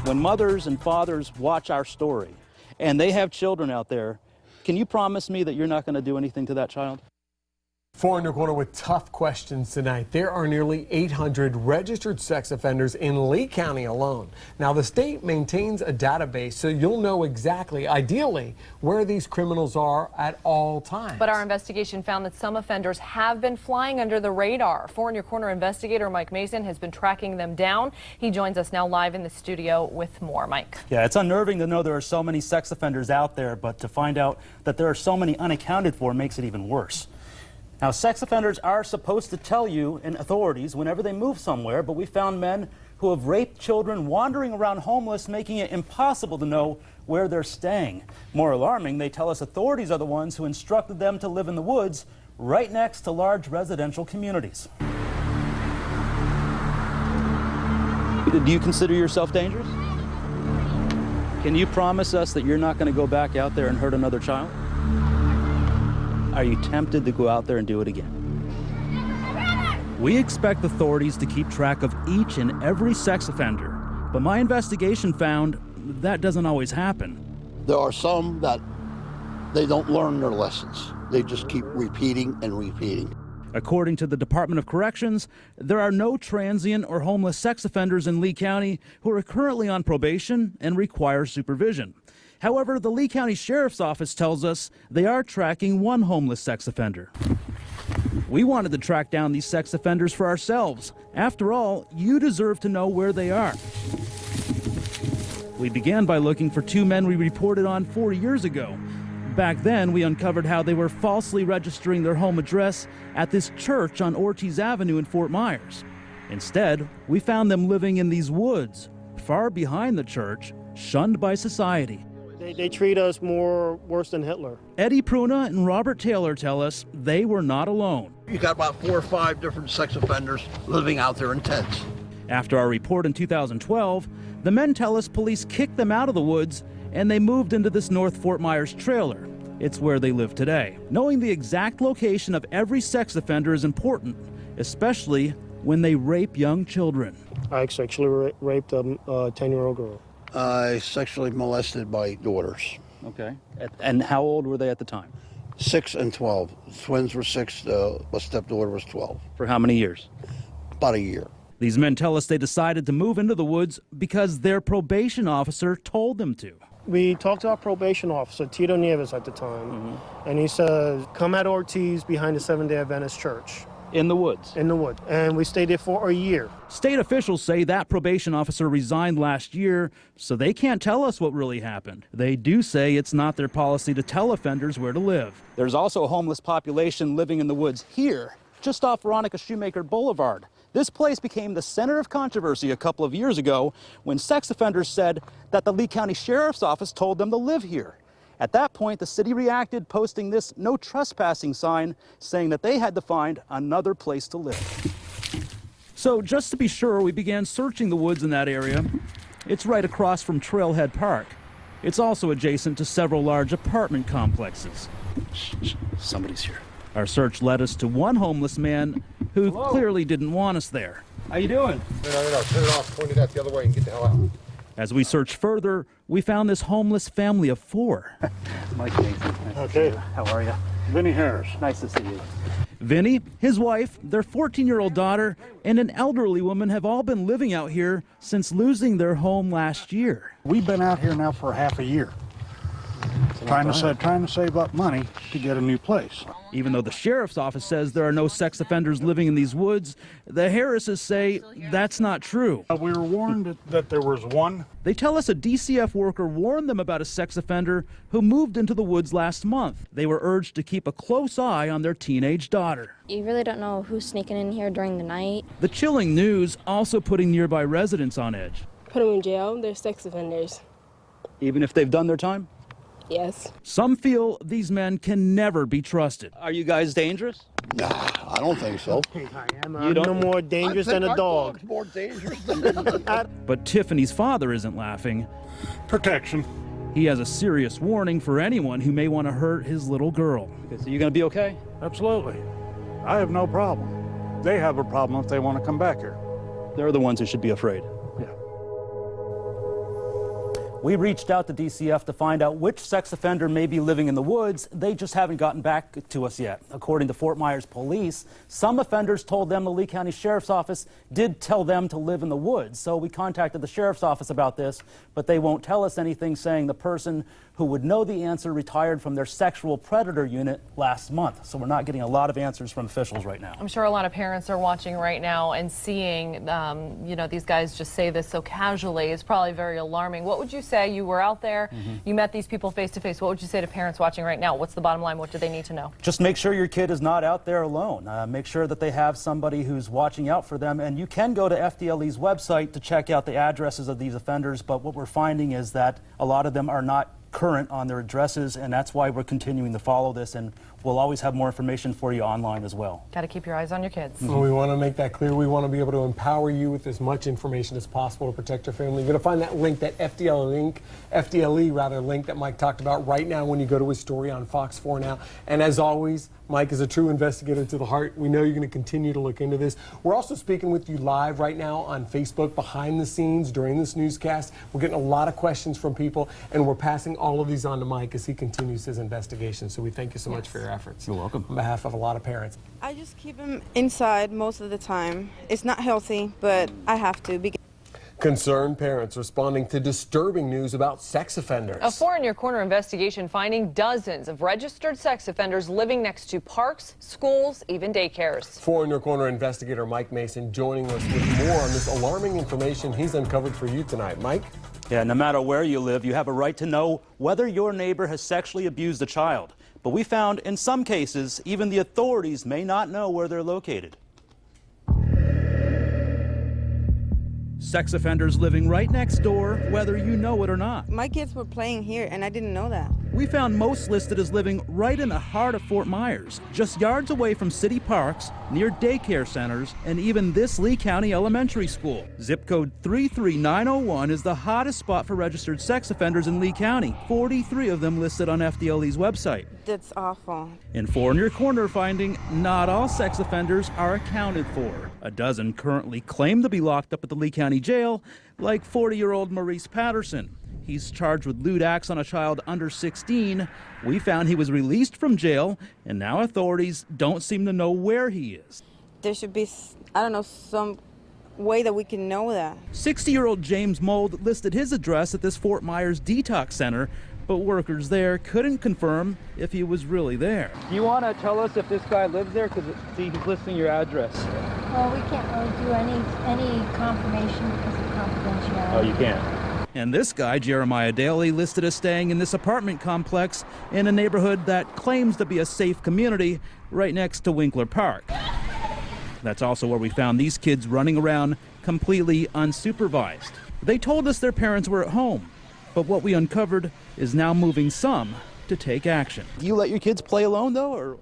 When mothers and fathers watch our story and they have children out there, can you promise me that you're not going to do anything to that child? 4 in your corner with tough questions tonight. There are nearly 800 registered sex offenders in Lee County alone. Now, the state maintains a database so you'll know exactly, ideally, where these criminals are at all times. But our investigation found that some offenders have been flying under the radar. 4 in your corner investigator Mike Mason has been tracking them down. He joins us now live in the studio with more. Mike. Yeah, it's unnerving to know there are so many sex offenders out there, but to find out that there are so many unaccounted for makes it even worse. Now, sex offenders are supposed to tell you and authorities whenever they move somewhere, but we found men who have raped children wandering around homeless, making it impossible to know where they're staying. More alarming, they tell us authorities are the ones who instructed them to live in the woods right next to large residential communities. Do you consider yourself dangerous? Can you promise us that you're not going to go back out there and hurt another child? Are you tempted to go out there and do it again? We expect authorities to keep track of each and every sex offender, but my investigation found that doesn't always happen. There are some that they don't learn their lessons. They just keep repeating and repeating. According to the Department of Corrections, there are no transient or homeless sex offenders in Lee County who are currently on probation and require supervision. However, the Lee County Sheriff's Office tells us they are tracking one homeless sex offender. We wanted to track down these sex offenders for ourselves. After all, you deserve to know where they are. We began by looking for 2 men we reported on 4 years ago. Back then, we uncovered how they were falsely registering their home address at this church on Ortiz Avenue in Fort Myers. Instead, we found them living in these woods, far behind the church, shunned by society. They treat us worse than Hitler. Eddie Pruna and Robert Taylor tell us they were not alone. You got about 4 or 5 different sex offenders living out there in tents. After our report in 2012, the men tell us police kicked them out of the woods and they moved into this North Fort Myers trailer. It's where they live today. Knowing the exact location of every sex offender is important, especially when they rape young children. I sexually raped a 10-year-old girl. I sexually molested my daughters. Okay. And how old were they at the time? 6 and 12. Twins were 6, my stepdaughter was 12. For how many years? About a year. These men tell us they decided to move into the woods because their probation officer told them to. We talked to our probation officer, Tito Nieves at the time, and he said, come at Ortiz behind the Seventh-day Adventist church. In the woods? In the woods. And we stayed there for a year. State officials say that probation officer resigned last year, so they can't tell us what really happened. They do say it's not their policy to tell offenders where to live. There's also a homeless population living in the woods here, just off Veronica Shoemaker Boulevard. This place became the center of controversy a couple of years ago when sex offenders said that the Lee County Sheriff's Office told them to live here. At that point, the city reacted, posting this no trespassing sign, saying that they had to find another place to live. So just to be sure, we began searching the woods in that area. It's right across from Trailhead Park. It's also adjacent to several large apartment complexes. Somebody's here. Our search led us to one homeless man who clearly didn't want us there. How you doing? No, turn it off, point it out the other way and get the hell out. As we searched further, we found this homeless family of 4. Mike Mason. Nice Okay. How are you? Vinny Harris. Nice to see you. Vinny, his wife, their 14-year-old daughter, and an elderly woman have all been living out here since losing their home last year. We've been out here now for half a year, trying to save up money to get a new place. Even though the sheriff's office says there are no sex offenders living in these woods, the Harrises say that's not true. We were warned that there was one. They tell us a DCF worker warned them about a sex offender who moved into the woods last month. They were urged to keep a close eye on their teenage daughter. You really don't know who's sneaking in here during the night. The chilling news also putting nearby residents on edge. Put them in jail. They're sex offenders. Even if they've done their time? Yes. Some feel these men can never be trusted. Are you guys dangerous? Nah, I don't think so. I'm no more dangerous than a dog. More dangerous than But Tiffany's father isn't laughing. Protection. He has a serious warning for anyone who may want to hurt his little girl. Okay, so you gonna be okay? Absolutely. I have no problem. They have a problem if they want to come back here. They're the ones who should be afraid. Yeah. We reached out to DCF to find out which sex offender may be living in the woods. They just haven't gotten back to us yet. According to Fort Myers Police, some offenders told them the Lee County Sheriff's Office did tell them to live in the woods. So we contacted the Sheriff's Office about this, but they won't tell us anything, saying the person who would know the answer retired from their sexual predator unit last month. So we're not getting a lot of answers from officials right now. I'm sure a lot of parents are watching right now and seeing, these guys just say this so casually. It's probably very alarming. What would you say? You were out there, you met these people face to face. What would you say to parents watching right now? What's the bottom line? What do they need to know? Just make sure your kid is not out there alone. Make sure that they have somebody who's watching out for them. And you can go to FDLE's website to check out the addresses of these offenders. But what we're finding is that a lot of them are not current on their addresses, and that's why we're continuing to follow this, and we'll always have more information for you online as well. Got to keep your eyes on your kids. Well, we want to make that clear. We want to be able to empower you with as much information as possible to protect your family. You're going to find that link, that FDLE link that Mike talked about right now when you go to his story on Fox 4 Now. And as always, Mike is a true investigator to the heart. We know you're going to continue to look into this. We're also speaking with you live right now on Facebook, behind the scenes during this newscast. We're getting a lot of questions from people, and we're passing all of these on to Mike as he continues his investigation. So we thank you so much for your efforts. You're welcome. On behalf of a lot of parents. I just keep him inside most of the time. It's not healthy, but I have to. Concerned parents responding to disturbing news about sex offenders. A Four in Your Corner investigation finding dozens of registered sex offenders living next to parks, schools, even daycares. Four in Your Corner investigator Mike Mason joining us with more on this alarming information he's uncovered for you tonight. Mike? Yeah, no matter where you live, you have a right to know whether your neighbor has sexually abused a child. But we found in some cases, even the authorities may not know where they're located. Sex offenders living right next door, whether you know it or not. My kids were playing here, and I didn't know that. We found most listed as living right in the heart of Fort Myers, just yards away from city parks, near daycare centers, and even this Lee County elementary school. Zip code 33901 is the hottest spot for registered sex offenders in Lee County. 43 of them listed on FDLE's website. That's awful. In Four in Your Corner finding, not all sex offenders are accounted for. A dozen currently claim to be locked up at the Lee County Jail, like 40-year-old Maurice Patterson. He's charged with lewd acts on a child under 16. We found he was released from jail, and now authorities don't seem to know where he is. There should be, some way that we can know that. 60-year-old James Mold listed his address at this Fort Myers detox center, but workers there couldn't confirm if he was really there. Do you want to tell us if this guy lives there? Because he's listing your address. Well, we can't really do any confirmation because of confidentiality. Oh, you can't. And this guy, Jeremiah Daly, listed as staying in this apartment complex in a neighborhood that claims to be a safe community right next to Winkler Park. That's also where we found these kids running around completely unsupervised. They told us their parents were at home, but what we uncovered is now moving some to take action. Do you let your kids play alone, though, or what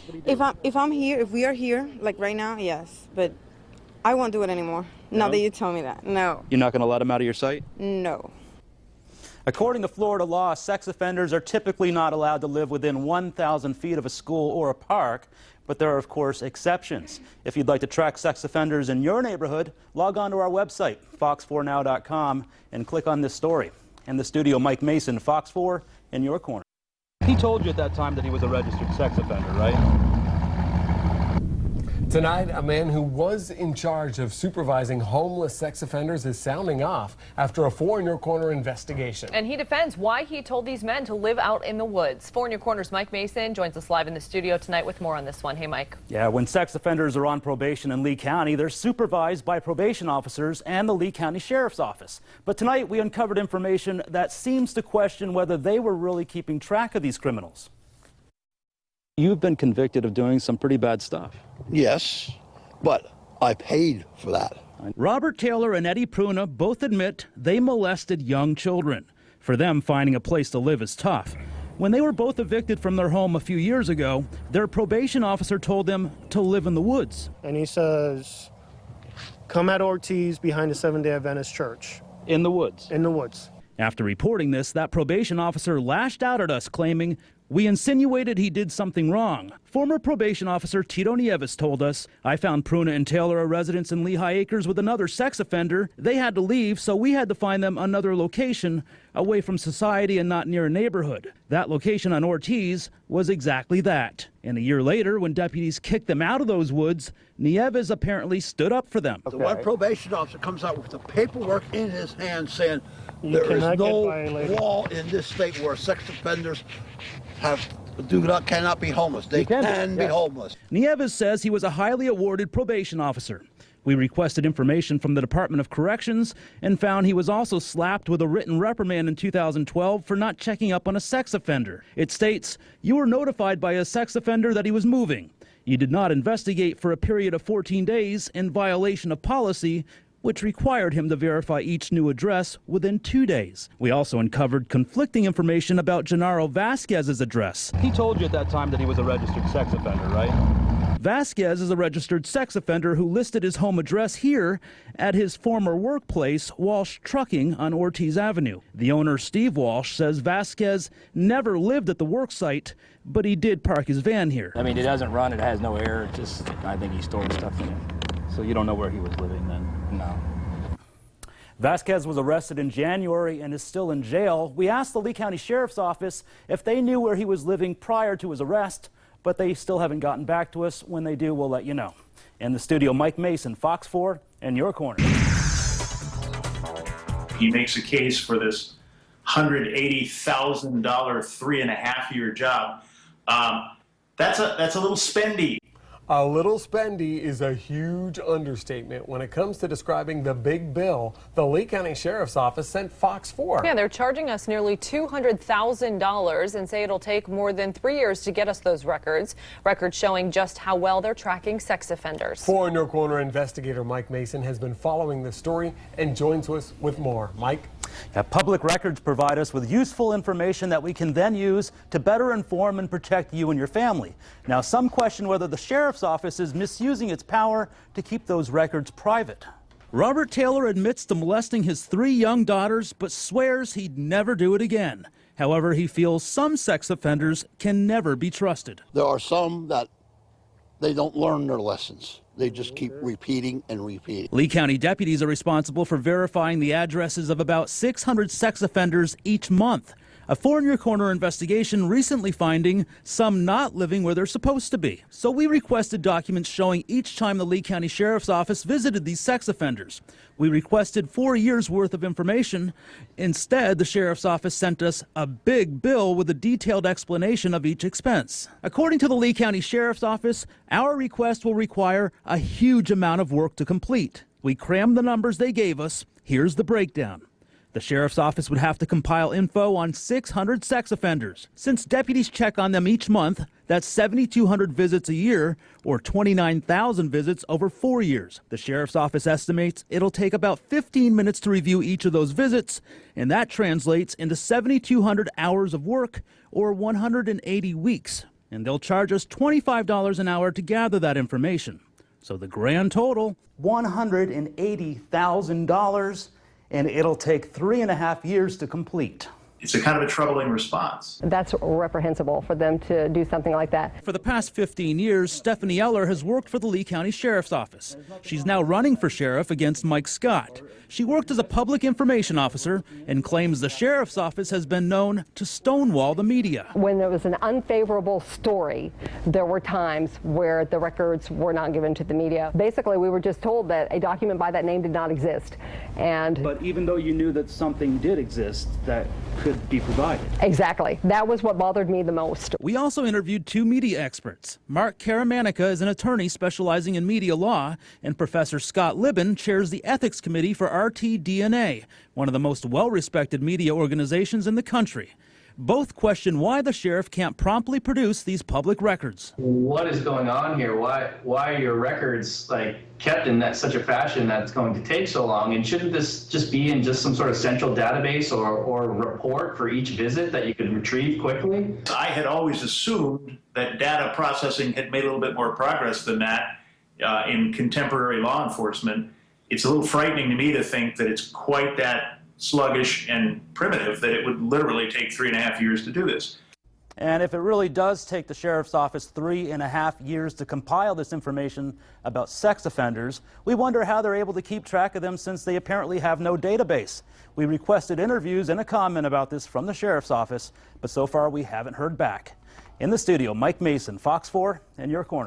do you do? If we are here, like right now, yes, but I won't do it anymore. No? Now that you tell me that, no. You're not going to let them out of your sight? No. According to Florida law, sex offenders are typically not allowed to live within 1,000 feet of a school or a park, but there are, of course, exceptions. If you'd like to track sex offenders in your neighborhood, log on to our website, fox4now.com, and click on this story. In the studio, Mike Mason, Fox 4 in your corner. He told you at that time that he was a registered sex offender, right? Tonight, a man who was in charge of supervising homeless sex offenders is sounding off after a Four in Your Corner investigation. And he defends why he told these men to live out in the woods. Four in Your Corner's Mike Mason joins us live in the studio tonight with more on this one. Hey, Mike. Yeah, when sex offenders are on probation in Lee County, they're supervised by probation officers and the Lee County Sheriff's Office. But tonight, we uncovered information that seems to question whether they were really keeping track of these criminals. You've been convicted of doing some pretty bad stuff. Yes, but I paid for that. Robert Taylor and Eddie Pruna both admit they molested young children. For them, finding a place to live is tough. When they were both evicted from their home a few years ago, their probation officer told them to live in the woods. And he says, come at Ortiz behind the Seventh-day Adventist Church. In the woods? In the woods. After reporting this, that probation officer lashed out at us, claiming we insinuated he did something wrong. Former probation officer Tito Nieves told us, I found Pruna and Taylor a residence in Lehigh Acres with another sex offender. They had to leave, so we had to find them another location away from society and not near a neighborhood. That location on Ortiz was exactly that. And a year later, when deputies kicked them out of those woods, Nieves apparently stood up for them. The one probation officer comes out with the paperwork in his hand saying there is cannot no get violated. law in this state where sex offenders cannot be homeless. They can be homeless. Nieves says he was a highly awarded probation officer. We requested information from the Department of Corrections and found he was also slapped with a written reprimand in 2012 for not checking up on a sex offender. It states, you were notified by a sex offender that he was moving. You did not investigate for a period of 14 days in violation of policy, which required him to verify each new address within 2 days. We also uncovered conflicting information about Gennaro Vasquez's address. He told you at that time that he was a registered sex offender, right? Vasquez is a registered sex offender who listed his home address here at his former workplace, Walsh Trucking on Ortiz Avenue. The owner, Steve Walsh, says Vasquez never lived at the work site, but he did park his van here. I mean, it doesn't run, it has no air, it just, I think he stored stuff in it. So you don't know where he was living then? No. Vasquez was arrested in January and is still in jail. We asked the Lee County Sheriff's Office if they knew where he was living prior to his arrest, but they still haven't gotten back to us. When they do, we'll let you know. In the studio, Mike Mason, Fox 4, and your corner. He makes a case for this $180,000 3.5-year job. That's a little spendy. A little spendy is a huge understatement when it comes to describing the big bill the Lee County Sheriff's Office sent Fox 4. Yeah, they're charging us nearly $200,000 and say it'll take more than 3 years to get us those records showing just how well they're tracking sex offenders. 4 In Your Corner investigator Mike Mason has been following this story and joins us with more. Mike? Yeah, public records provide us with useful information that we can then use to better inform and protect you and your family. Now, some question whether the Sheriff's Office is misusing its power to keep those records private. Robert Taylor admits to molesting his 3 young daughters, but swears he'd never do it again. However, he feels some sex offenders can never be trusted. There are some that they don't learn their lessons. They just keep repeating and repeating. Lee County deputies are responsible for verifying the addresses of about 600 sex offenders each month. A 4 In Your Corner investigation recently finding some not living where they're supposed to be. So we requested documents showing each time the Lee County Sheriff's Office visited these sex offenders. We requested 4 years worth of information. Instead, the Sheriff's Office sent us a big bill with a detailed explanation of each expense. According to the Lee County Sheriff's Office, our request will require a huge amount of work to complete. We crammed the numbers they gave us. Here's the breakdown. The Sheriff's Office would have to compile info on 600 sex offenders. Since deputies check on them each month, that's 7,200 visits a year, or 29,000 visits over 4 years. The Sheriff's Office estimates it'll take about 15 minutes to review each of those visits, and that translates into 7,200 hours of work, or 180 weeks. And they'll charge us $25 an hour to gather that information. So the grand total, $180,000. And it'll take 3.5 years to complete. It's a kind of a troubling response. That's reprehensible for them to do something like that. For the past 15 years, Stephanie Eller has worked for the Lee County Sheriff's Office. She's now running for sheriff against Mike Scott. She worked as a public information officer and claims the Sheriff's Office has been known to stonewall the media. When there was an unfavorable story, there were times where the records were not given to the media. Basically, we were just told that a document by that name did not exist. But even though you knew that something did exist, that could be provided. Exactly. That was what bothered me the most. We also interviewed 2 media experts. Mark Karamanica is an attorney specializing in media law, and Professor Scott Libben chairs the ethics committee for RTDNA, one of the most well-respected media organizations in the country. Both question why the sheriff can't promptly produce these public records. What is going on here? Why are your records kept in such a fashion that's going to take so long? And shouldn't this just be in some sort of central database or report for each visit that you could retrieve quickly? I had always assumed that data processing had made a little bit more progress than that in contemporary law enforcement. It's a little frightening to me to think that it's quite that sluggish and primitive that it would literally take 3.5 years to do this. And if it really does take the sheriff's office 3.5 years to compile this information about sex offenders, we wonder how they're able to keep track of them since they apparently have no database. We requested interviews and a comment about this from the sheriff's office, but so far we haven't heard back. In the studio, Mike Mason, Fox 4, in your corner.